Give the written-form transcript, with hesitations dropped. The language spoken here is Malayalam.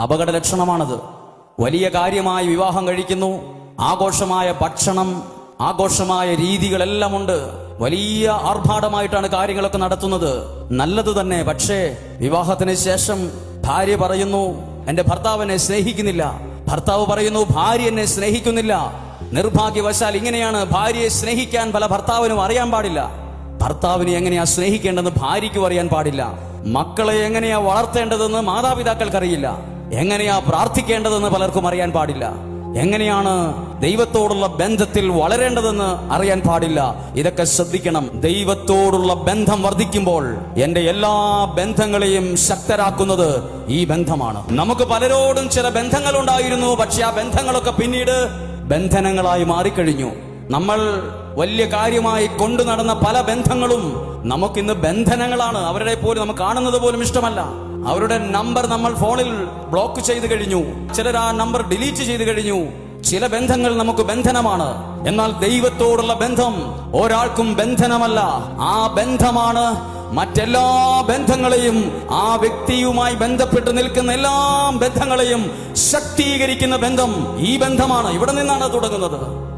അപകട ലക്ഷണമാണത്. വലിയ കാര്യമായി വിവാഹം കഴിക്കുന്നു, ആഘോഷമായ ഭക്ഷണം, ആഘോഷമായ രീതികളെല്ലാം ഉണ്ട്, വലിയ ആർഭാടമായിട്ടാണ് കാര്യങ്ങളൊക്കെ നടത്തുന്നത്. നല്ലത് തന്നെ. പക്ഷേ വിവാഹത്തിന് ശേഷം ഭാര്യ പറയുന്നു, എന്റെ ഭർത്താവ് എന്നെ സ്നേഹിക്കുന്നില്ല. ഭർത്താവ് പറയുന്നു, ഭാര്യ എന്നെ സ്നേഹിക്കുന്നില്ല. നിർഭാഗ്യവശാൽ ഇങ്ങനെയാണ്. ഭാര്യയെ സ്നേഹിക്കാൻ പല ഭർത്താവിനും അറിയാൻ പാടില്ല. ഭർത്താവിനെ എങ്ങനെയാ സ്നേഹിക്കേണ്ടതെന്ന് ഭാര്യയ്ക്കും അറിയാൻ പാടില്ല. മക്കളെ എങ്ങനെയാ വളർത്തേണ്ടതെന്ന് മാതാപിതാക്കൾക്കറിയില്ല. എങ്ങനെയാ പ്രാർത്ഥിക്കേണ്ടതെന്ന് പലർക്കും അറിയാൻ പാടില്ല. എങ്ങനെയാണ് ദൈവത്തോടുള്ള ബന്ധത്തിൽ വളരേണ്ടതെന്ന് അറിയാൻ പാടില്ല. ഇതൊക്കെ ശ്രദ്ധിക്കണം. ദൈവത്തോടുള്ള ബന്ധം വർദ്ധിക്കുമ്പോൾ എന്റെ എല്ലാ ബന്ധങ്ങളെയും ശക്തരാക്കുന്നത് ഈ ബന്ധമാണ്. നമുക്ക് പലരോടും ചില ബന്ധങ്ങൾ ഉണ്ടായിരുന്നു, പക്ഷെ ആ ബന്ധങ്ങളൊക്കെ പിന്നീട് ബന്ധനങ്ങളായി മാറിക്കഴിഞ്ഞു. നമ്മൾ വലിയ കാര്യമായി കൊണ്ടു നടന്ന പല ബന്ധങ്ങളും നമുക്കിന്ന് ബന്ധനങ്ങളാണ്. അവരുടെ പോലും നമുക്ക് കാണുന്നത് പോലും ഇഷ്ടമല്ല. അവരുടെ നമ്പർ നമ്മൾ ഫോണിൽ ബ്ലോക്ക് ചെയ്ത് കഴിഞ്ഞു. ചിലർ ആ നമ്പർ ഡിലീറ്റ് ചെയ്ത് കഴിഞ്ഞു. ചില ബന്ധങ്ങൾ നമുക്ക് ബന്ധനമാണ്. എന്നാൽ ദൈവത്തോടുള്ള ബന്ധം ഒരാൾക്കും ബന്ധനമല്ല. ആ ബന്ധമാണ് മറ്റെല്ലാ ബന്ധങ്ങളെയും, ആ വ്യക്തിയുമായി ബന്ധപ്പെട്ട് നിൽക്കുന്ന എല്ലാ ബന്ധങ്ങളെയും ശക്തീകരിക്കുന്ന ബന്ധം ഈ ബന്ധമാണ്. ഇവിടെ നിന്നാണ് തുടങ്ങുന്നത്.